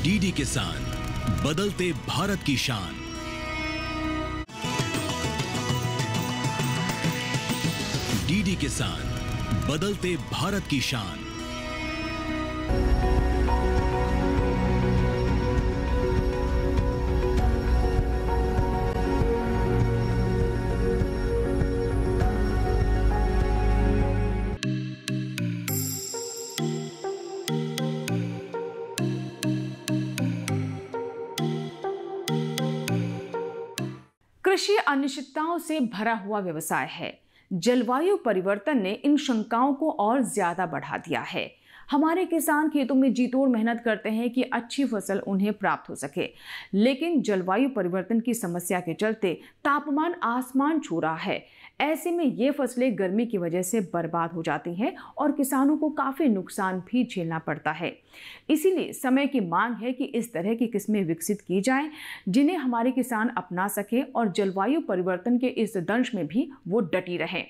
DD किसान, बदलते भारत की शान। डीडी किसान, बदलते भारत की शान। कृषि अनिश्चितताओं से भरा हुआ व्यवसाय है। जलवायु परिवर्तन ने इन शंकाओं को और ज्यादा बढ़ा दिया है। हमारे किसान खेतों में जी तोड़ मेहनत करते हैं कि अच्छी फसल उन्हें प्राप्त हो सके, लेकिन जलवायु परिवर्तन की समस्या के चलते तापमान आसमान छू रहा है। ऐसे में ये फसलें गर्मी की वजह से बर्बाद हो जाती हैं और किसानों को काफी नुकसान भी झेलना पड़ता है। इसीलिए समय की मांग है कि इस तरह की किस्में विकसित की जाएं, जिन्हें हमारे किसान अपना सकें और जलवायु परिवर्तन के इस दंश में भी वो डटी रहें।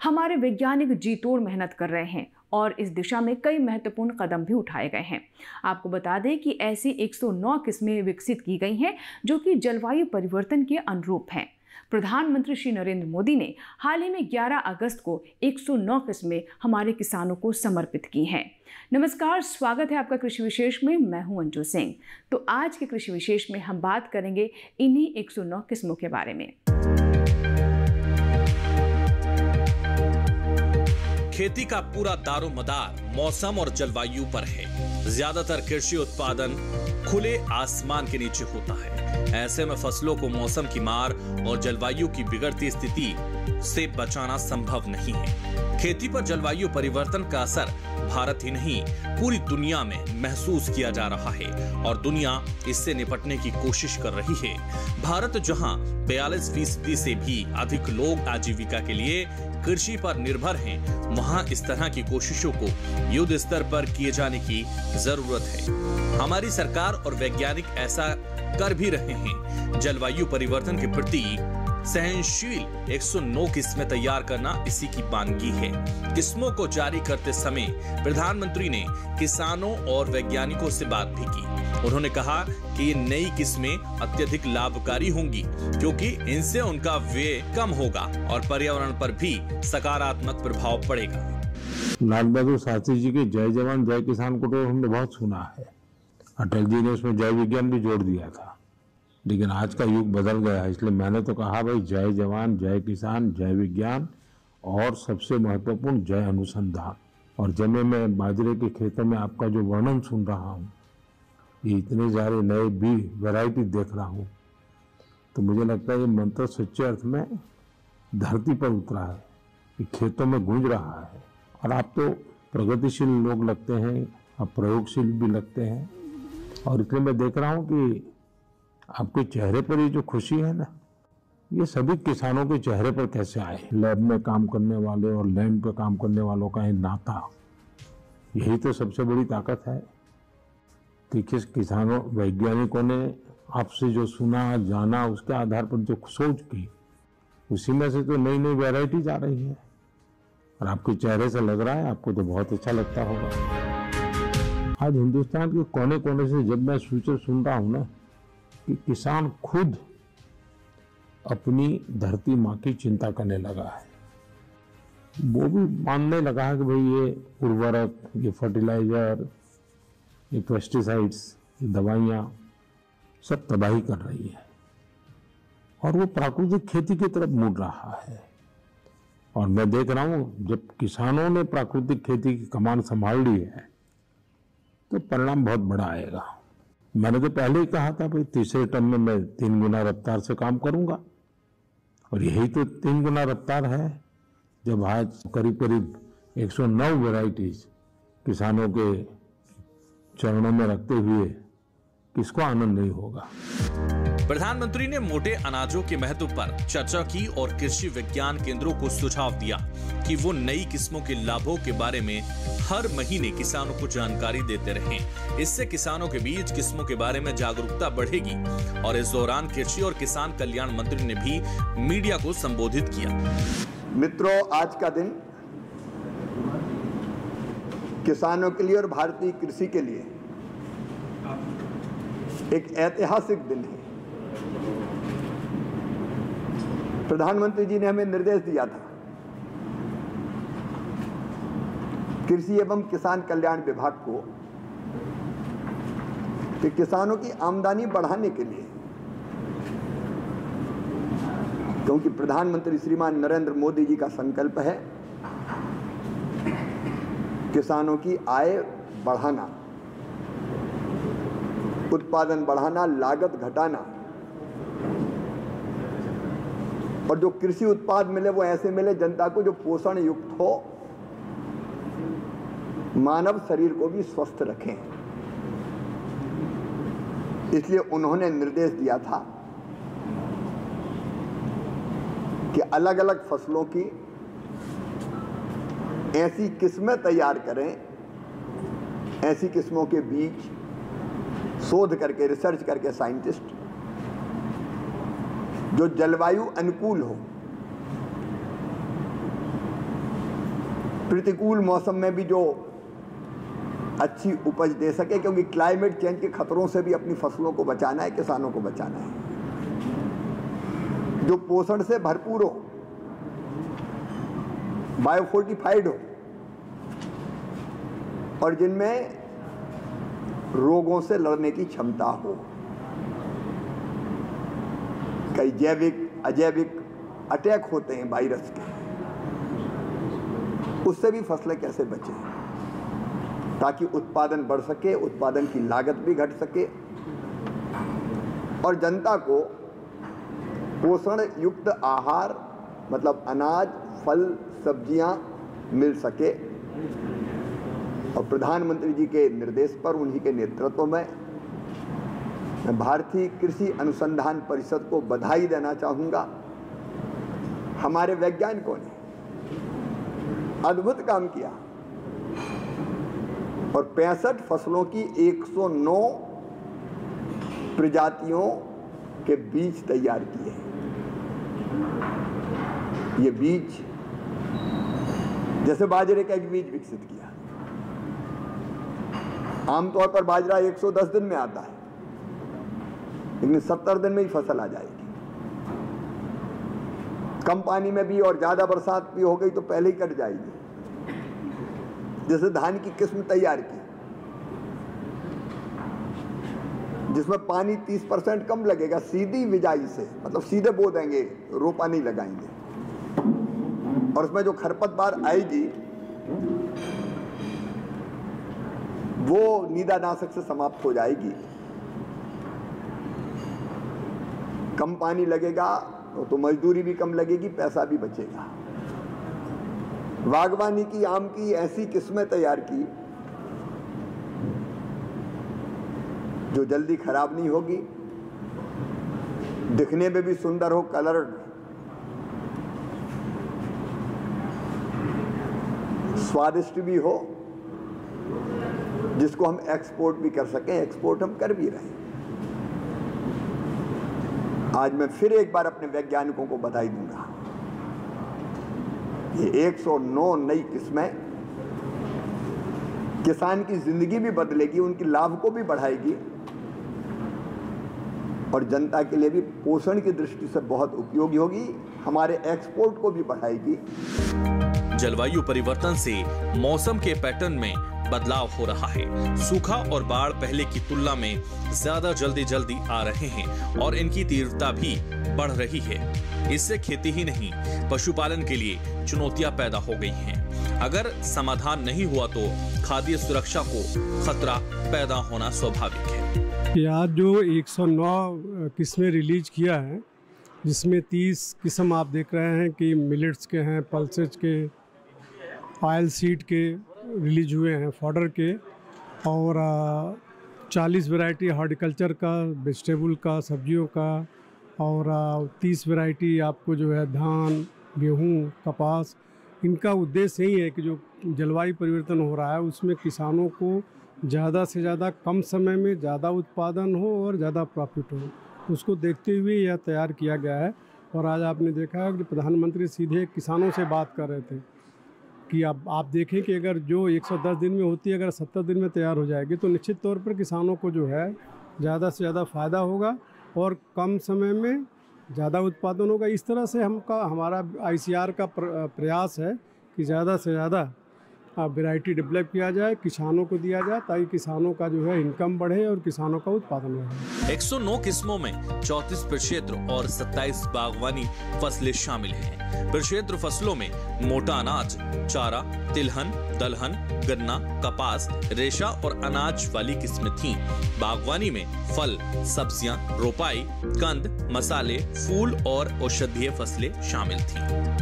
हमारे वैज्ञानिक जी तोड़ मेहनत कर रहे हैं और इस दिशा में कई महत्वपूर्ण कदम भी उठाए गए हैं। आपको बता दें कि ऐसी 109 किस्में विकसित की गई हैं जो कि जलवायु परिवर्तन के अनुरूप हैं। प्रधानमंत्री श्री नरेंद्र मोदी ने हाल ही में 11 अगस्त को 109 किस्में हमारे किसानों को समर्पित की हैं। नमस्कार, स्वागत है आपका कृषि विशेष में। मैं हूं अंजू सिंह। तो आज के कृषि विशेष में हम बात करेंगे इन्हीं 109 किस्मों के बारे में। खेती का पूरा दारोमदार मौसम और जलवायु पर है। ज्यादातर कृषि उत्पादन खुले आसमान के नीचे होता है। ऐसे में फसलों को मौसम की मार और जलवायु की बिगड़ती स्थिति से बचाना संभव नहीं है। खेती पर जलवायु परिवर्तन का असर भारत ही नहीं, पूरी दुनिया में महसूस किया जा रहा है और दुनिया इससे निपटने की कोशिश कर रही है। भारत जहां 42% से भी अधिक लोग आजीविका के लिए कृषि पर निर्भर हैं, वहां इस तरह की कोशिशों को युद्ध स्तर पर किए जाने की जरूरत है। हमारी सरकार और वैज्ञानिक ऐसा कर भी रहे हैं। जलवायु परिवर्तन के प्रति सहनशील 109 किस्में तैयार करना इसी की मानगी है। किस्मों को जारी करते समय प्रधानमंत्री ने किसानों और वैज्ञानिकों से बात भी की। उन्होंने कहा कि ये नई किस्में अत्यधिक लाभकारी होंगी क्योंकि इनसे उनका व्यय कम होगा और पर्यावरण पर भी सकारात्मक प्रभाव पड़ेगा। लाल बहादुर शास्त्री जी के जय जवान जय किसान को तो हमने बहुत सुना है। अटल जी ने उसमें जय विज्ञान भी जोड़ दिया था, लेकिन आज का युग बदल गया है। इसलिए मैंने तो कहा भाई जय जवान जय किसान जय विज्ञान और सबसे महत्वपूर्ण जय अनुसंधान। और जब मैं बाजरे के खेतों में आपका जो वर्णन सुन रहा हूँ, ये इतने सारे नए बीज वैरायटी देख रहा हूँ, तो मुझे लगता है ये मंत्र सच्चे अर्थ में धरती पर उतरा है, ये खेतों में गूंज रहा है। और आप तो प्रगतिशील लोग लगते हैं, आप प्रयोगशील भी लगते हैं, और इसलिए मैं देख रहा हूँ कि आपके चेहरे पर ये जो खुशी है ना, ये सभी किसानों के चेहरे पर कैसे आए। लैब में काम करने वाले और लैंड पे काम करने वालों का ये नाता, यही तो सबसे बड़ी ताकत है कि किस किसानों वैज्ञानिकों ने आपसे जो सुना जाना, उसके आधार पर जो सोच की, उसी में से तो नई नई वैरायटी आ रही है। और आपके चेहरे से लग रहा है आपको तो बहुत अच्छा लगता होगा। आज हिंदुस्तान के कोने कोने से जब मैं सूचना सुन रहा हूँ ना कि किसान खुद अपनी धरती माँ की चिंता करने लगा है, वो भी मानने लगा है कि भाई ये उर्वरक, ये फर्टिलाइजर, ये पेस्टिसाइड्स, ये दवाइयाँ सब तबाही कर रही है, और वो प्राकृतिक खेती की तरफ मुड़ रहा है। और मैं देख रहा हूँ जब किसानों ने प्राकृतिक खेती की कमान संभाल ली है तो परिणाम बहुत बड़ा आएगा। मैंने तो पहले ही कहा था भाई तीसरे टर्म में मैं 3 गुना रफ्तार से काम करूंगा, और यही तो 3 गुना रफ्तार है जब आज करीब करीब 109 वैरायटीज किसानों के चरणों में रखते हुए किसको आनंद नहीं होगा। प्रधानमंत्री ने मोटे अनाजों के महत्व पर चर्चा की और कृषि विज्ञान केंद्रों को सुझाव दिया कि वो नई किस्मों के लाभों के बारे में हर महीने किसानों को जानकारी देते रहें। इससे किसानों के बीच किस्मों के बारे में जागरूकता बढ़ेगी। और इस दौरान कृषि और किसान कल्याण मंत्री ने भी मीडिया को संबोधित किया। मित्रों, आज का दिन किसानों के लिए और भारतीय कृषि के लिए एक ऐतिहासिक दिन है। प्रधानमंत्री जी ने हमें निर्देश दिया था कृषि एवं किसान कल्याण विभाग को कि किसानों की आमदनी बढ़ाने के लिए, क्योंकि प्रधानमंत्री श्रीमान नरेंद्र मोदी जी का संकल्प है किसानों की आय बढ़ाना, उत्पादन बढ़ाना, लागत घटाना, और जो कृषि उत्पाद मिले वो ऐसे मिले जनता को जो पोषण युक्त हो, मानव शरीर को भी स्वस्थ रखें। इसलिए उन्होंने निर्देश दिया था कि अलग अलग फसलों की ऐसी किस्में तैयार करें, ऐसी किस्मों के बीज शोध करके, रिसर्च करके साइंटिस्ट, जो जलवायु अनुकूल हो, प्रतिकूल मौसम में भी जो अच्छी उपज दे सके, क्योंकि क्लाइमेट चेंज के खतरों से भी अपनी फसलों को बचाना है, किसानों को बचाना है, जो पोषण से भरपूर हो, बायोफोर्टिफाइड हो, और जिनमें रोगों से लड़ने की क्षमता हो। कई जैविक अजैविक अटैक होते हैं वायरस के, उससे भी फसलें कैसे बचें ताकि उत्पादन बढ़ सके, उत्पादन की लागत भी घट सके और जनता को पोषण युक्त आहार मतलब अनाज, फल, सब्जियां मिल सके। और प्रधानमंत्री जी के निर्देश पर, उन्हीं के नेतृत्व में मैं भारतीय कृषि अनुसंधान परिषद को बधाई देना चाहूँगा। हमारे वैज्ञानिकों ने अद्भुत काम किया और 65 फसलों की 109 प्रजातियों के बीज तैयार किए। ये बीज, जैसे बाजरे का एक बीज विकसित किया, आमतौर पर बाजरा 110 दिन में आता है, लेकिन 70 दिन में ही फसल आ जाएगी। कम पानी में भी और ज्यादा बरसात भी हो गई तो पहले ही कट जाएगी। जैसे धान की किस्म तैयार की जिसमें पानी 30% कम लगेगा, सीधी बिजाई से, मतलब सीधे बो देंगे, रोपा नहीं लगाएंगे, और उसमें जो खरपतवार आएगी वो नीदानाशक से समाप्त हो जाएगी। कम पानी लगेगा तो मजदूरी भी कम लगेगी, पैसा भी बचेगा। बागवानी की, आम की ऐसी किस्में तैयार की जो जल्दी खराब नहीं होगी, दिखने में भी सुंदर हो, कलर स्वादिष्ट भी हो, जिसको हम एक्सपोर्ट भी कर सकें। एक्सपोर्ट हम कर भी रहे हैं। आज मैं फिर एक बार अपने वैज्ञानिकों को बधाई दूंगा। ये 109 नई किस्में किसान की जिंदगी भी बदलेगी, उनकी लाभ को भी बढ़ाएगी और जनता के लिए भी पोषण की दृष्टि से बहुत उपयोगी होगी, हमारे एक्सपोर्ट को भी बढ़ाएगी। जलवायु परिवर्तन से मौसम के पैटर्न में बदलाव हो रहा है। सूखा और बाढ़ पहले की तुलना में ज्यादा जल्दी आ रहे हैं और इनकी तीव्रता भी बढ़ रही है। इससे खेती ही नहीं, पशुपालन के लिए चुनौतियां पैदा हो गई हैं। अगर समाधान नहीं हुआ तो खाद्य सुरक्षा को खतरा पैदा होना स्वाभाविक है। आज जो 109 किस्में रिलीज किया है, जिसमें 30 किस्म आप देख रहे हैं कि मिलेट्स के हैं, पल्सेज के, ऑयल सीड के रिलीज हुए हैं, फॉडर के, और 40 वैरायटी हॉर्टिकल्चर का, वेजिटेबल का, सब्जियों का, और 30 वैरायटी आपको जो है धान, गेहूं, कपास। इनका उद्देश्य यही है कि जो जलवायु परिवर्तन हो रहा है उसमें किसानों को ज़्यादा से ज़्यादा कम समय में ज़्यादा उत्पादन हो और ज़्यादा प्रॉफिट हो, उसको देखते हुए यह तैयार किया गया है। और आज आपने देखा है कि प्रधानमंत्री सीधे किसानों से बात कर रहे थे कि अब आप देखें कि अगर जो 110 दिन में होती है, अगर 70 दिन में तैयार हो जाएगी तो निश्चित तौर पर किसानों को जो है ज़्यादा से ज़्यादा फ़ायदा होगा और कम समय में ज़्यादा उत्पादन होगा। इस तरह से हमारा ICR का प्रयास है कि ज़्यादा से ज़्यादा वैरायटी डेवलप किया जाए, किसानों को दिया जाए, ताकि किसानों का जो है इनकम बढ़े और किसानों का उत्पादन बढ़े। 109 किस्मों में 34 प्रक्षेत्र और 27 बागवानी फसलें शामिल हैं। प्रक्षेत्र फसलों में मोटा अनाज, चारा, तिलहन, दलहन, गन्ना, कपास, रेशा और अनाज वाली किस्में थीं। बागवानी में फल, सब्जियां, रोपाई, कंद, मसाले, फूल और औषधीय फसलें शामिल थीं।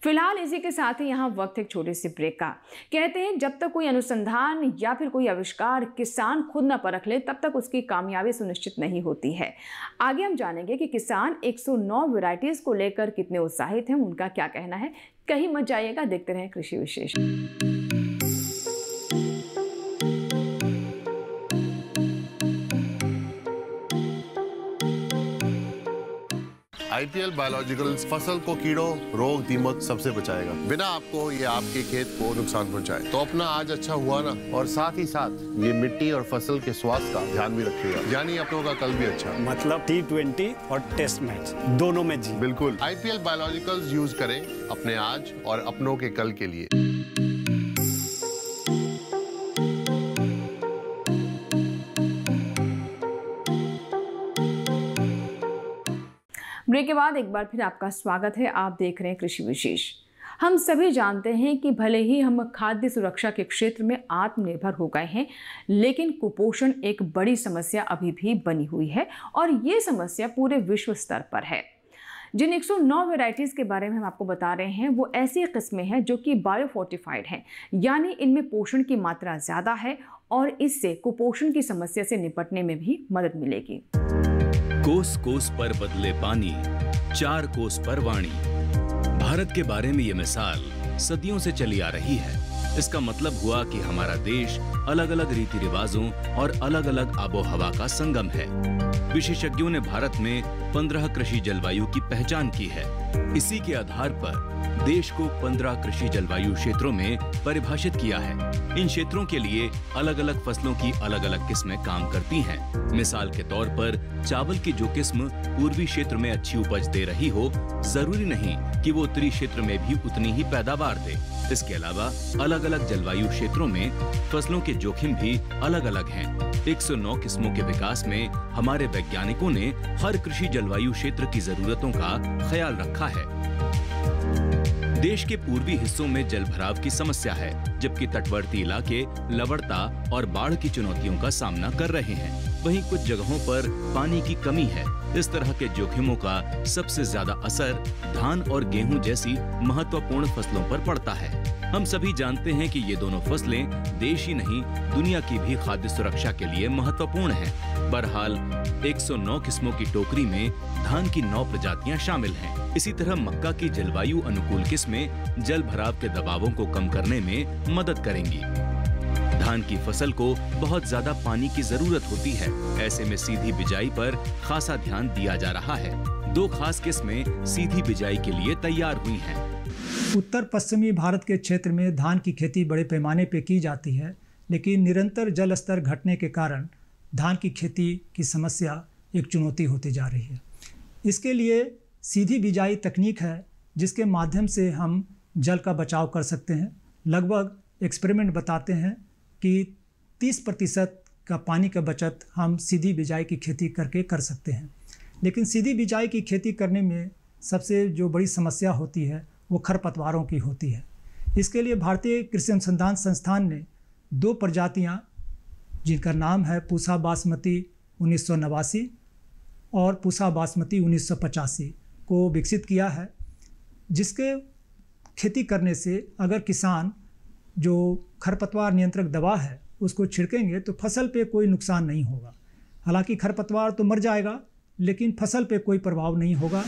फिलहाल इसी के साथ ही यहाँ वक्त एक छोटे से ब्रेक का। कहते हैं जब तक कोई अनुसंधान या फिर कोई आविष्कार किसान खुद न परख ले तब तक उसकी कामयाबी सुनिश्चित नहीं होती है। आगे हम जानेंगे कि किसान 109 वैरायटीज को लेकर कितने उत्साहित हैं, उनका क्या कहना है। कहीं मत जाइएगा, देखते रहें कृषि विशेष। IPL बायोलॉजिकल्स फसल को कीड़ों, रोग, दीमक सबसे बचाएगा, बिना आपको ये आपके खेत को नुकसान पहुंचाए। तो अपना आज अच्छा हुआ ना, और साथ ही साथ ये मिट्टी और फसल के स्वास्थ्य का ध्यान भी रखिएगा, यानी अपनों का कल भी अच्छा। मतलब T20 और टेस्ट मैच दोनों में जी। बिल्कुल, IPL बायोलॉजिकल्स यूज करें अपने आज और अपनों के कल के लिए। ब्रेक के बाद एक बार फिर आपका स्वागत है। आप देख रहे हैं कृषि विशेष। हम सभी जानते हैं कि भले ही हम खाद्य सुरक्षा के क्षेत्र में आत्मनिर्भर हो गए हैं, लेकिन कुपोषण एक बड़ी समस्या अभी भी बनी हुई है और ये समस्या पूरे विश्व स्तर पर है। जिन 109 वैरायटीज़ के बारे में हम आपको बता रहे हैं वो ऐसी किस्में हैं जो कि बायोफोर्टिफाइड हैं, यानी इनमें पोषण की मात्रा ज़्यादा है और इससे कुपोषण की समस्या से निपटने में भी मदद मिलेगी। कोस कोस पर बदले पानी, 4 कोस पर वाणी। भारत के बारे में ये मिसाल सदियों से चली आ रही है। इसका मतलब हुआ कि हमारा देश अलग अलग रीति रिवाजों और अलग अलग आबोहवा का संगम है। विशेषज्ञों ने भारत में 15 कृषि जलवायु की पहचान की है। इसी के आधार पर देश को 15 कृषि जलवायु क्षेत्रों में परिभाषित किया है। इन क्षेत्रों के लिए अलग अलग फसलों की अलग अलग किस्में काम करती हैं। मिसाल के तौर पर चावल की जो किस्म पूर्वी क्षेत्र में अच्छी उपज दे रही हो, जरूरी नहीं कि वो उत्तरी क्षेत्र में भी उतनी ही पैदावार दे। इसके अलावा अलग अलग जलवायु क्षेत्रों में फसलों के जोखिम भी अलग अलग हैं। 109 किस्मों के विकास में हमारे वैज्ञानिकों ने हर कृषि जलवायु क्षेत्र की जरूरतों का ख्याल रखा है। देश के पूर्वी हिस्सों में जलभराव की समस्या है, जबकि तटवर्ती इलाके लवणता और बाढ़ की चुनौतियों का सामना कर रहे हैं। वहीं कुछ जगहों पर पानी की कमी है। इस तरह के जोखिमों का सबसे ज्यादा असर धान और गेहूं जैसी महत्वपूर्ण फसलों पर पड़ता है। हम सभी जानते हैं कि ये दोनों फसलें देश ही नहीं दुनिया की भी खाद्य सुरक्षा के लिए महत्वपूर्ण हैं। बहरहाल 109 किस्मों की टोकरी में धान की 9 प्रजातियां शामिल हैं। इसी तरह मक्का की जलवायु अनुकूल किस्में जल भराव के दबावों को कम करने में मदद करेंगी। धान की फसल को बहुत ज्यादा पानी की जरूरत होती है। ऐसे में सीधी बिजाई पर खासा ध्यान दिया जा रहा है। 2 खास किस्में सीधी बिजाई के लिए तैयार हुई हैं। उत्तर पश्चिमी भारत के क्षेत्र में धान की खेती बड़े पैमाने पर की जाती है, लेकिन निरंतर जल स्तर घटने के कारण धान की खेती की समस्या एक चुनौती होती जा रही है। इसके लिए सीधी बिजाई तकनीक है, जिसके माध्यम से हम जल का बचाव कर सकते हैं। लगभग एक्सपेरिमेंट बताते हैं कि 30% का पानी का बचत हम सीधी बिजाई की खेती करके कर सकते हैं। लेकिन सीधी बिजाई की खेती करने में सबसे जो बड़ी समस्या होती है वो खरपतवारों की होती है। इसके लिए भारतीय कृषि अनुसंधान संस्थान ने 2 प्रजातियां, जिनका नाम है पूसा बासमती 1989 और पूसा बासमती 1985 को विकसित किया है, जिसके खेती करने से अगर किसान जो खरपतवार नियंत्रक दवा है उसको छिड़केंगे तो फसल पे कोई नुकसान नहीं होगा। हालांकि खरपतवार तो मर जाएगा, लेकिन फसल पे कोई प्रभाव नहीं होगा।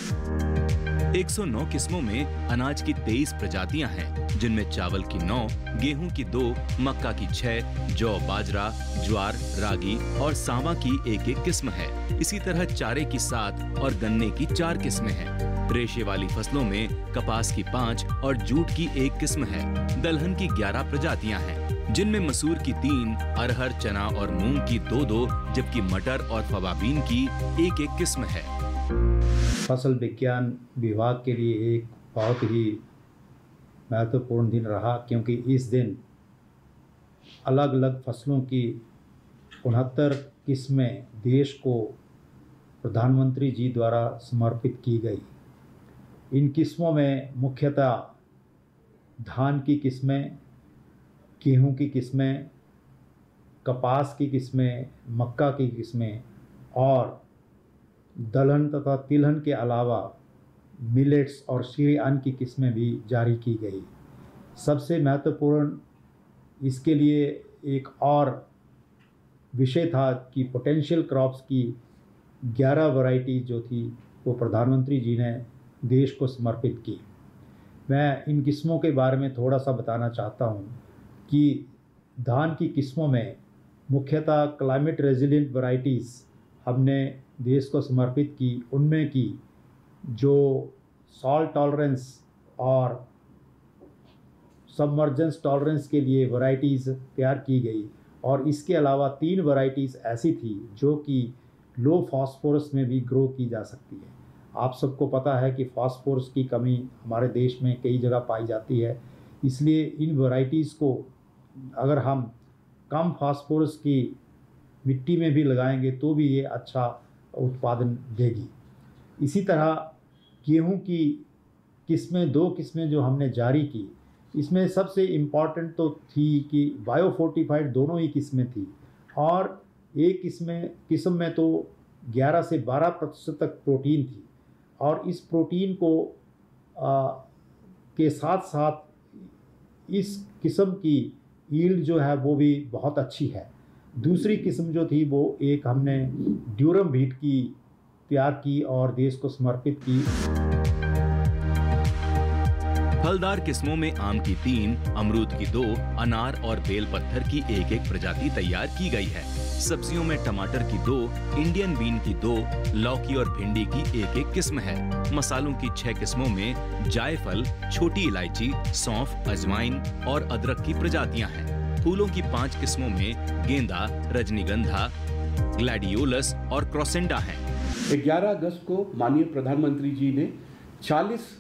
109 किस्मों में अनाज की 23 प्रजातियां हैं, जिनमें चावल की 9, गेहूं की 2, मक्का की 6, जौ, बाजरा, ज्वार, रागी और सांवा की 1-1 किस्म है। इसी तरह चारे की 7 और गन्ने की 4 किस्में हैं। रेशे वाली फसलों में कपास की 5 और जूट की 1 किस्म है। दलहन की 11 प्रजातियां हैं। जिनमें मसूर की 3, अरहर, चना और मूंग की 2-2, जबकि मटर और फवाबीन की 1-1 किस्म है। फसल विज्ञान विभाग के लिए एक बहुत ही महत्वपूर्ण दिन रहा, क्योंकि इस दिन अलग अलग फसलों की 69 किस्में देश को प्रधानमंत्री जी द्वारा समर्पित की गई। इन किस्मों में मुख्यतः धान की किस्में, गेहूं की किस्में, कपास की किस्में, मक्का की किस्में और दलहन तथा तिलहन के अलावा मिलेट्स और श्री अन्न की किस्में भी जारी की गई। सबसे महत्वपूर्ण इसके लिए एक और विषय था कि पोटेंशियल क्रॉप्स की 11 वैरायटी जो थी वो प्रधानमंत्री जी ने देश को समर्पित की। मैं इन किस्मों के बारे में थोड़ा सा बताना चाहता हूँ कि धान की किस्मों में मुख्यतः क्लाइमेट रेजिलिएंट वैरायटीज़ हमने देश को समर्पित की। उनमें की जो सॉल्ट टॉलरेंस और सबमर्जेंस टॉलरेंस के लिए वैरायटीज़ तैयार की गई, और इसके अलावा 3 वैरायटीज़ ऐसी थी जो कि लो फास्फोरस में भी ग्रो की जा सकती है। आप सबको पता है कि फास्फोरस की कमी हमारे देश में कई जगह पाई जाती है, इसलिए इन वैरायटीज़ को अगर हम कम फास्फोरस की मिट्टी में भी लगाएंगे तो भी ये अच्छा उत्पादन देगी। इसी तरह गेहूं की किस्में 2 किस्में जो हमने जारी की, इसमें सबसे इम्पॉर्टेंट तो थी कि बायोफोर्टिफाइड दोनों ही किस्में थी, और एक किस्म में तो 11 से 12% तक प्रोटीन थी, और इस प्रोटीन को के साथ साथ इस किस्म की यील्ड जो है वो भी बहुत अच्छी है। दूसरी किस्म जो थी वो एक हमने ड्यूरम व्हीट की तैयार की और देश को समर्पित की। फलदार किस्मों में आम की 3, अमरूद की 2, अनार और बेल पत्थर की 1-1 प्रजाति तैयार की गई है। सब्जियों में टमाटर की 2, इंडियन बीन की 2, लौकी और भिंडी की 1-1 किस्म है। मसालों की 6 किस्मों में जायफल, छोटी इलायची, सौंफ, अजवाइन और अदरक की प्रजातियां हैं। फूलों की 5 किस्मों में गेंदा, रजनीगंधा, ग्लैडियोलस और क्रोसेंडा हैं। 11 अगस्त को माननीय प्रधानमंत्री जी ने 40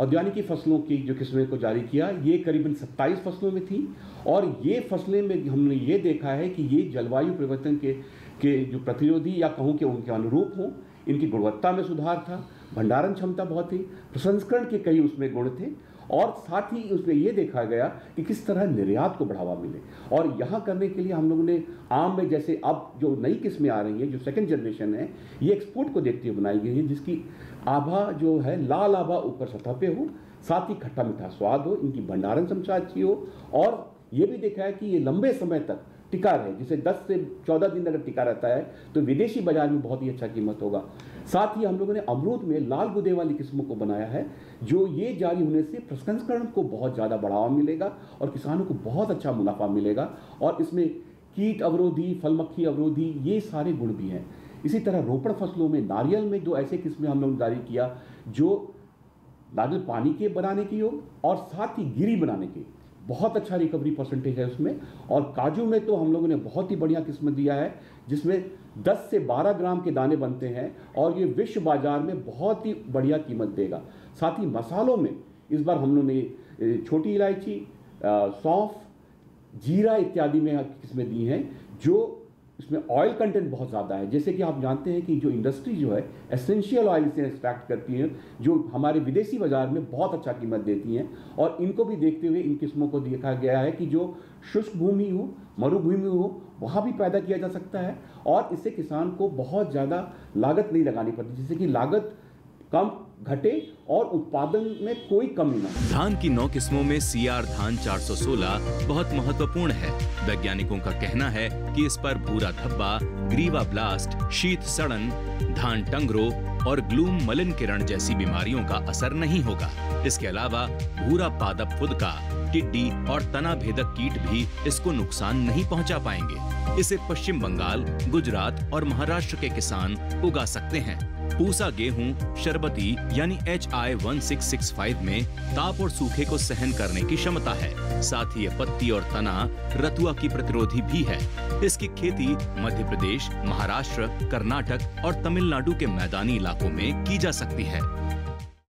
औद्यानिकी फसलों की जो किस्में को जारी किया। ये करीबन 27 फसलों में थी, और ये फसलें में हमने ये देखा है कि ये जलवायु परिवर्तन के जो प्रतिरोधी या कहूँ कि उनके अनुरूप हों, इनकी गुणवत्ता में सुधार था, भंडारण क्षमता बहुत थी, प्रसंस्करण के कई उसमें गुण थे, और साथ ही उसमें ये देखा गया कि किस तरह निर्यात को बढ़ावा मिले। और यहाँ करने के लिए हम लोगों ने आम में जैसे अब जो नई किस्में आ रही हैं, जो सेकंड जनरेशन है, ये एक्सपोर्ट को देखते हुए बनाई गई है, जिसकी आभा जो है लाल आभा ऊपर सतह पे हो, साथ ही खट्टा मीठा स्वाद हो, इनकी भंडारण क्षमता अच्छी हो, और ये भी देखा है कि ये लंबे समय तक टिका रहे। जिसे 10 से 14 दिन अगर टिका रहता है तो विदेशी बाजार में बहुत ही अच्छा कीमत होगा। साथ ही हम लोगों ने अमरूद में लाल गुदे वाली किस्मों को बनाया है, जो ये जारी होने से प्रसंस्करण को बहुत ज़्यादा बढ़ावा मिलेगा और किसानों को बहुत अच्छा मुनाफा मिलेगा, और इसमें कीट अवरोधी, फल मक्खी अवरोधी, ये सारे गुण भी हैं। इसी तरह रोपड़ फसलों में नारियल में 2 ऐसे किस्में हम लोगों ने जारी किया जो नारियल पानी के बनाने की हो और साथ ही गिरी बनाने की, बहुत अच्छा रिकवरी परसेंटेज है उसमें। और काजू में तो हम लोगों ने बहुत ही बढ़िया किस्म दिया है, जिसमें 10 से 12 ग्राम के दाने बनते हैं, और ये विश्व बाजार में बहुत ही बढ़िया कीमत देगा। साथ ही मसालों में इस बार हम लोगों ने छोटी इलायची, सौंफ, जीरा इत्यादि में किस्में दी हैं, जो इसमें ऑयल कंटेंट बहुत ज़्यादा है। जैसे कि आप जानते हैं कि जो इंडस्ट्री जो है एसेंशियल ऑयल से एक्सट्रैक्ट करती है, जो हमारे विदेशी बाजार में बहुत अच्छा कीमत देती हैं, और इनको भी देखते हुए इन किस्मों को देखा गया है कि जो शुष्क भूमि हो, मरुभूमि हो, वहाँ भी पैदा किया जा सकता है, और इससे किसान को बहुत ज़्यादा लागत नहीं लगानी पड़ती, जिससे कि लागत कम घटे और उत्पादन में कोई कमी न हो। धान की 9 किस्मों में सीआर धान 416 बहुत महत्वपूर्ण है। वैज्ञानिकों का कहना है कि इस पर भूरा धब्बा, ग्रीवा ब्लास्ट, शीत सड़न, धान टंगरो और ग्लूम मलिन किरण जैसी बीमारियों का असर नहीं होगा। इसके अलावा भूरा पादप फुदका, टिड्डी और तना भेदक कीट भी इसको नुकसान नहीं पहुंचा पाएंगे। इसे पश्चिम बंगाल, गुजरात और महाराष्ट्र के किसान उगा सकते हैं। पूसा गेहूं शरबती यानी HI 1665 में ताप और सूखे को सहन करने की क्षमता है। साथ ही ये पत्ती और तना रतुआ की प्रतिरोधी भी है। इसकी खेती मध्य प्रदेश, महाराष्ट्र, कर्नाटक और तमिलनाडु के मैदानी इलाकों में की जा सकती है।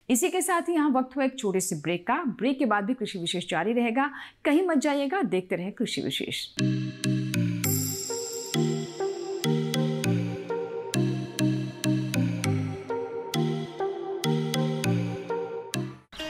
इसी के साथ ही यहाँ वक्त हुआ एक छोटे से ब्रेक का। ब्रेक के बाद भी कृषि विशेष जारी रहेगा, कहीं मत जाइएगा, देखते रहे कृषि विशेष।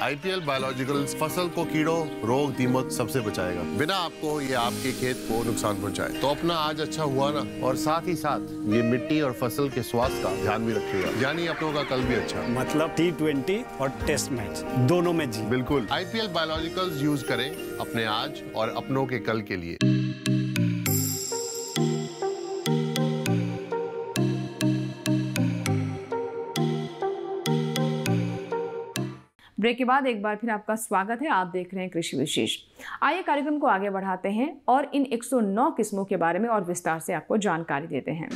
IPL बायोलॉजिकल्स फसल को कीड़ों, रोग, दीमक सबसे बचाएगा, बिना आपको ये आपके खेत को नुकसान पहुंचाए। तो अपना आज अच्छा हुआ ना, और साथ ही साथ ये मिट्टी और फसल के स्वास्थ्य का ध्यान भी रखिएगा, यानी अपनों का कल भी अच्छा। मतलब T20 और टेस्ट मैच दोनों में जी। बिल्कुल, IPL बायोलॉजिकल्स यूज करें अपने आज और अपनों के कल के लिए। ब्रेक के बाद एक बार फिर आपका स्वागत है। आप देख रहे हैं कृषि विशेष। आइए कार्यक्रम को आगे बढ़ाते हैं और इन 109 किस्मों के बारे में और विस्तार से आपको जानकारी देते हैं।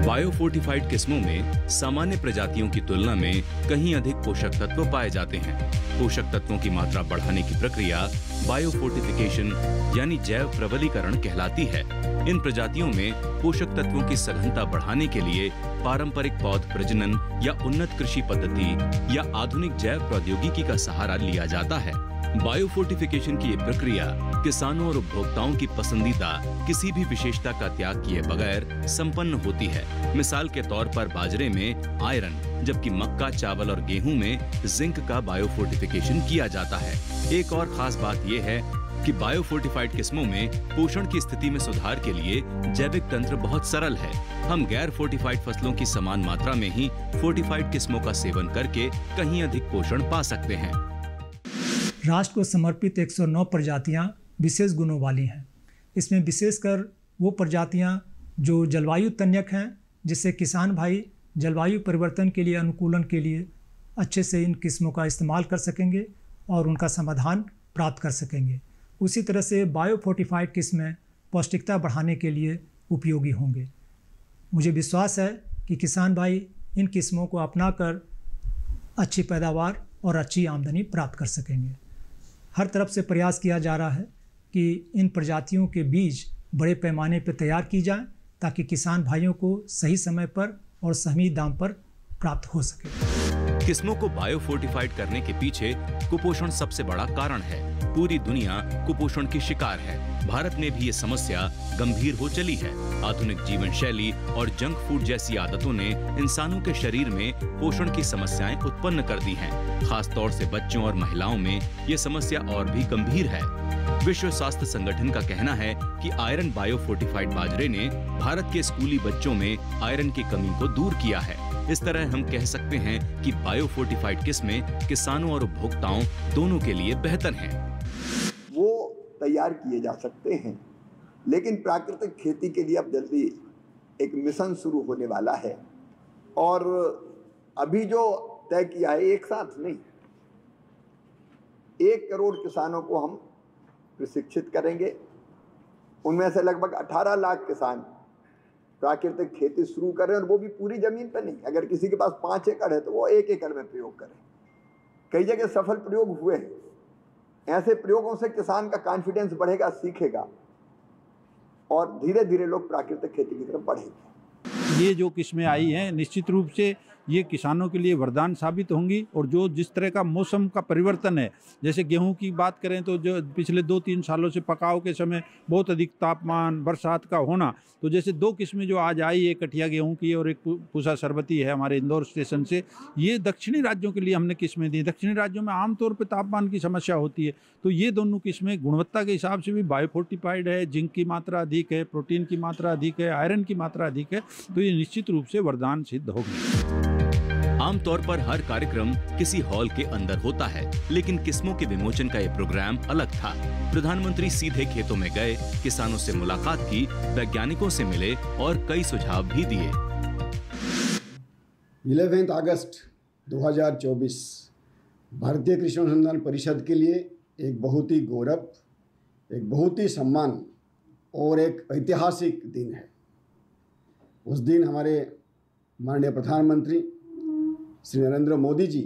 बायोफोर्टिफाइड किस्मों में सामान्य प्रजातियों की तुलना में कहीं अधिक पोषक तत्व पाए जाते हैं। पोषक तत्वों की मात्रा बढ़ाने की प्रक्रिया बायोफोर्टिफिकेशन यानी जैव प्रबलीकरण कहलाती है। इन प्रजातियों में पोषक तत्वों की सघनता बढ़ाने के लिए पारंपरिक पौध प्रजनन या उन्नत कृषि पद्धति या आधुनिक जैव प्रौद्योगिकी का सहारा लिया जाता है। बायोफोर्टिफिकेशन की ये प्रक्रिया किसानों और उपभोक्ताओं की पसंदीदा किसी भी विशेषता का त्याग किए बगैर संपन्न होती है। मिसाल के तौर पर बाजरे में आयरन, जबकि मक्का, चावल और गेहूं में जिंक का बायोफोर्टिफिकेशन किया जाता है। एक और खास बात यह है कि बायोफोर्टिफाइड किस्मों में पोषण की स्थिति में सुधार के लिए जैविक तंत्र बहुत सरल है। हम गैर फोर्टिफाइड फसलों की समान मात्रा में ही फोर्टिफाइड किस्मों का सेवन करके कहीं अधिक पोषण पा सकते हैं। राष्ट्र को समर्पित 109 प्रजातियां विशेष गुणों वाली हैं। इसमें विशेषकर वो प्रजातियां जो जलवायु तन्यक हैं, जिससे किसान भाई जलवायु परिवर्तन के लिए अनुकूलन के लिए अच्छे से इन किस्मों का इस्तेमाल कर सकेंगे और उनका समाधान प्राप्त कर सकेंगे। उसी तरह से बायोफोर्टिफाइड किस्में पौष्टिकता बढ़ाने के लिए उपयोगी होंगे। मुझे विश्वास है कि किसान भाई इन किस्मों को अपनाकर अच्छी पैदावार और अच्छी आमदनी प्राप्त कर सकेंगे। हर तरफ से प्रयास किया जा रहा है कि इन प्रजातियों के बीज बड़े पैमाने पर तैयार की जाएं, ताकि किसान भाइयों को सही समय पर और सही दाम पर प्राप्त हो सके। किस्मों को बायोफोर्टिफाइड करने के पीछे कुपोषण सबसे बड़ा कारण है। पूरी दुनिया कुपोषण की शिकार है। भारत में भी ये समस्या गंभीर हो चली है। आधुनिक जीवन शैली और जंक फूड जैसी आदतों ने इंसानों के शरीर में पोषण की समस्याएं उत्पन्न कर दी हैं। खास तौर से बच्चों और महिलाओं में ये समस्या और भी गंभीर है। विश्व स्वास्थ्य संगठन का कहना है कि आयरन बायोफोर्टिफाइड बाजरे ने भारत के स्कूली बच्चों में आयरन की कमी को दूर किया है। इस तरह हम कह सकते हैं कि बायोफोर्टिफाइड किस्में किसानों और उपभोक्ताओं दोनों के लिए बेहतर हैं। वो तैयार किए जा सकते हैं, लेकिन प्राकृतिक खेती के लिए अब जल्दी एक मिशन शुरू होने वाला है और अभी जो तय किया है एक साथ नहीं, 1 करोड़ किसानों को हम प्रशिक्षित करेंगे। उनमें से लगभग 18 लाख किसान प्राकृतिक खेती शुरू करें, और वो भी पूरी जमीन पर नहीं। अगर किसी के पास 5 एकड़ है तो वो 1 एकड़ में प्रयोग करें। कई जगह सफल प्रयोग हुए हैं। ऐसे प्रयोगों से किसान का कॉन्फिडेंस बढ़ेगा, सीखेगा और धीरे धीरे लोग प्राकृतिक खेती की तरफ बढ़ेंगे। ये जो किस्में आई हैं निश्चित रूप से ये किसानों के लिए वरदान साबित होंगी। और जो जिस तरह का मौसम का परिवर्तन है, जैसे गेहूं की बात करें तो जो पिछले 2-3 सालों से पकाव के समय बहुत अधिक तापमान, बरसात का होना, तो जैसे 2 किस्में जो आज आई, एक कठिया गेहूं की और एक पूसा शरबती है हमारे इंदौर स्टेशन से, ये दक्षिणी राज्यों के लिए हमने किस्में दी। दक्षिणी राज्यों में आमतौर पर तापमान की समस्या होती है, तो ये दोनों किस्में गुणवत्ता के हिसाब से भी बायोफोर्टिफाइड है, जिंक की मात्रा अधिक है, प्रोटीन की मात्रा अधिक है, आयरन की मात्रा अधिक है, तो ये निश्चित रूप से वरदान सिद्ध होगी। आमतौर पर हर कार्यक्रम किसी हॉल के अंदर होता है, लेकिन किस्मों के विमोचन का ये प्रोग्राम अलग था। प्रधानमंत्री सीधे खेतों में गए, किसानों से मुलाकात की, वैज्ञानिकों से मिले और कई सुझाव भी दिए। 11 अगस्त 2024 भारतीय कृषि अनुसंधान परिषद के लिए एक बहुत ही गौरव, एक बहुत ही सम्मान और एक ऐतिहासिक दिन है। उस दिन हमारे माननीय प्रधानमंत्री श्री नरेंद्र मोदी जी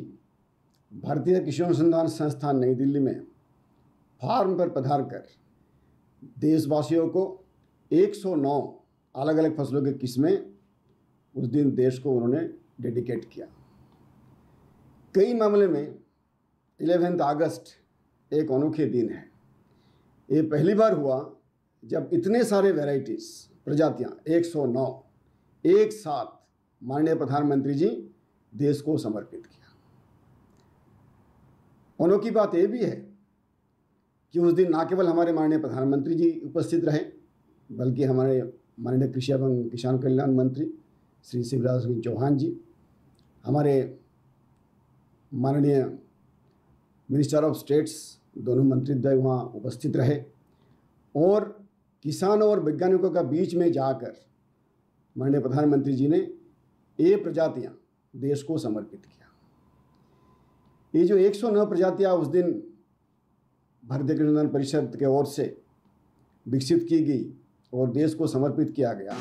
भारतीय कृषि अनुसंधान संस्थान नई दिल्ली में फार्म पर पधार कर देशवासियों को 109 अलग अलग फसलों की किस्में उस दिन देश को उन्होंने डेडिकेट किया। कई मामले में 11 अगस्त एक अनोखे दिन है। ये पहली बार हुआ जब इतने सारे वैरायटीज़ प्रजातियां 109 एक साथ माननीय प्रधानमंत्री जी देश को समर्पित किया। अनोखी बात यह भी है कि उस दिन न केवल हमारे माननीय प्रधानमंत्री जी उपस्थित रहे, बल्कि हमारे माननीय कृषि एवं किसान कल्याण मंत्री श्री शिवराज सिंह चौहान जी, हमारे माननीय मिनिस्टर ऑफ स्टेट्स दोनों मंत्रीद्वय वहाँ उपस्थित रहे और किसानों और वैज्ञानिकों का बीच में जाकर माननीय प्रधानमंत्री जी ने ये प्रजातियाँ देश को समर्पित किया। ये जो 109 प्रजातियाँ उस दिन भारतीय कृषि अनुसंधान परिषद के ओर से विकसित की गई और देश को समर्पित किया गया।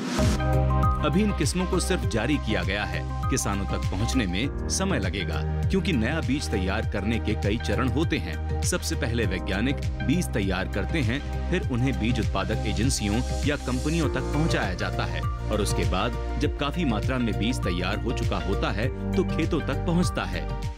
अभी इन किस्मों को सिर्फ जारी किया गया है। किसानों तक पहुंचने में समय लगेगा, क्योंकि नया बीज तैयार करने के कई चरण होते हैं। सबसे पहले वैज्ञानिक बीज तैयार करते हैं, फिर उन्हें बीज उत्पादक एजेंसियों या कंपनियों तक पहुंचाया जाता है और उसके बाद जब काफी मात्रा में बीज तैयार हो चुका होता है तो खेतों तक पहुंचता है।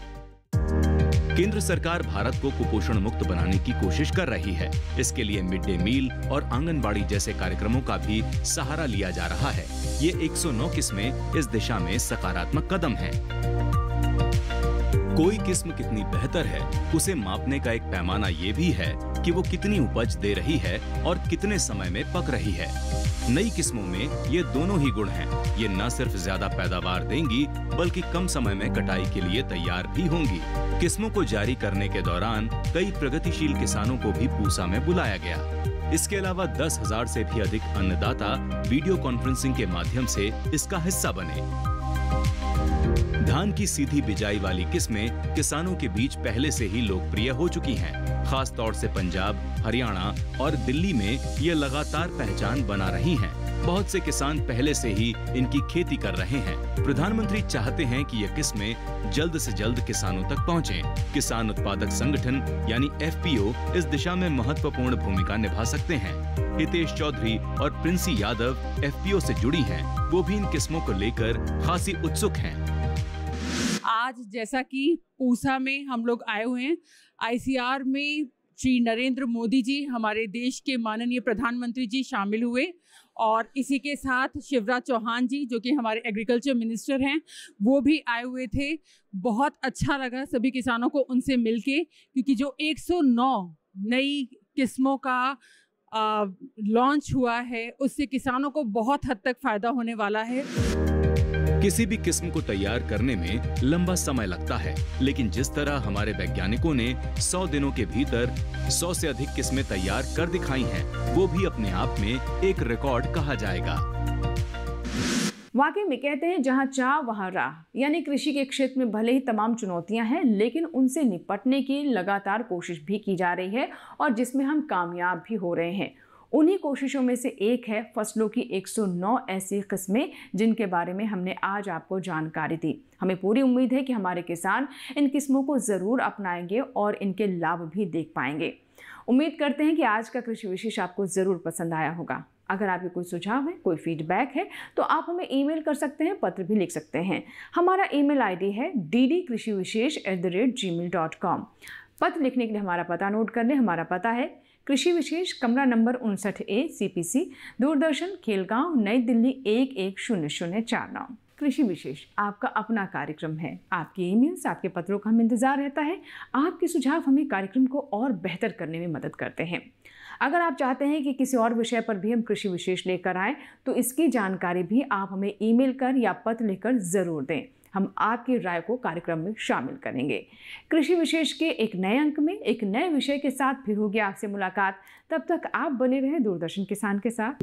केंद्र सरकार भारत को कुपोषण मुक्त बनाने की कोशिश कर रही है। इसके लिए मिड डे मील और आंगनबाड़ी जैसे कार्यक्रमों का भी सहारा लिया जा रहा है। ये 109 किस्में इस दिशा में सकारात्मक कदम हैं। कोई किस्म कितनी बेहतर है, उसे मापने का एक पैमाना ये भी है कि वो कितनी उपज दे रही है और कितने समय में पक रही है। नई किस्मों में ये दोनों ही गुण हैं। ये न सिर्फ ज्यादा पैदावार देंगी, बल्कि कम समय में कटाई के लिए तैयार भी होंगी। किस्मों को जारी करने के दौरान कई प्रगतिशील किसानों को भी पूसा में बुलाया गया। इसके अलावा 10,000 से भी अधिक अन्नदाता वीडियो कॉन्फ्रेंसिंग के माध्यम से इसका हिस्सा बने। धान की सीधी बिजाई वाली किस्में किसानों के बीच पहले से ही लोकप्रिय हो चुकी हैं। खास तौर से पंजाब, हरियाणा और दिल्ली में ये लगातार पहचान बना रही हैं। बहुत से किसान पहले से ही इनकी खेती कर रहे हैं। प्रधानमंत्री चाहते हैं कि ये किस्में जल्द से जल्द किसानों तक पहुंचें। किसान उत्पादक संगठन यानी FPO इस दिशा में महत्वपूर्ण भूमिका निभा सकते हैं। हितेश चौधरी और प्रिंसी यादव FPO से जुड़ी हैं। वो भी इन किस्मों को लेकर खासी उत्सुक हैं। आज जैसा कि पूसा में हम लोग आए हुए हैं, ICR में श्री नरेंद्र मोदी जी हमारे देश के माननीय प्रधानमंत्री जी शामिल हुए और इसी के साथ शिवराज चौहान जी जो कि हमारे एग्रीकल्चर मिनिस्टर हैं वो भी आए हुए थे। बहुत अच्छा लगा सभी किसानों को उनसे मिलके, क्योंकि जो 109 नई किस्मों का लॉन्च हुआ है उससे किसानों को बहुत हद तक फायदा होने वाला है। किसी भी किस्म को तैयार करने में लंबा समय लगता है, लेकिन जिस तरह हमारे वैज्ञानिकों ने 100 दिनों के भीतर 100 से अधिक किस्में तैयार कर दिखाई हैं, वो भी अपने आप में एक रिकॉर्ड कहा जाएगा। वाकई में कहते हैं जहां चाह वहां राह, यानी कृषि के क्षेत्र में भले ही तमाम चुनौतियां हैं, लेकिन उनसे निपटने की लगातार कोशिश भी की जा रही है और जिसमें हम कामयाब भी हो रहे हैं। उन्हीं कोशिशों में से एक है फसलों की 109 ऐसी किस्में जिनके बारे में हमने आज आपको जानकारी दी। हमें पूरी उम्मीद है कि हमारे किसान इन किस्मों को ज़रूर अपनाएंगे और इनके लाभ भी देख पाएंगे। उम्मीद करते हैं कि आज का कृषि विशेष आपको ज़रूर पसंद आया होगा। अगर आपके कोई सुझाव है, कोई फीडबैक है तो आप हमें ईमेल कर सकते हैं, पत्र भी लिख सकते हैं। हमारा ईमेल ID है ddkrishivishesh@gmail.com। पत्र लिखने के लिए हमारा पता नोट कर लें। हमारा पता है कृषि विशेष, कमरा number 59A, CPC, Doordarshan, Khelgaon, नई दिल्ली 110049। कृषि विशेष आपका अपना कार्यक्रम है। आपके ईमेल्स, आपके पत्रों का हम इंतजार रहता है। आपके सुझाव हमें कार्यक्रम को और बेहतर करने में मदद करते हैं। अगर आप चाहते हैं कि किसी और विषय पर भी हम कृषि विशेष लेकर आएँ तो इसकी जानकारी भी आप हमें ईमेल कर या पत्र लिखकर ज़रूर दें। हम आपकी राय को कार्यक्रम में शामिल करेंगे। कृषि विशेष के एक नए अंक में एक नए विषय के साथ फिर होगी आपसे मुलाकात। तब तक आप बने रहें दूरदर्शन किसान के साथ।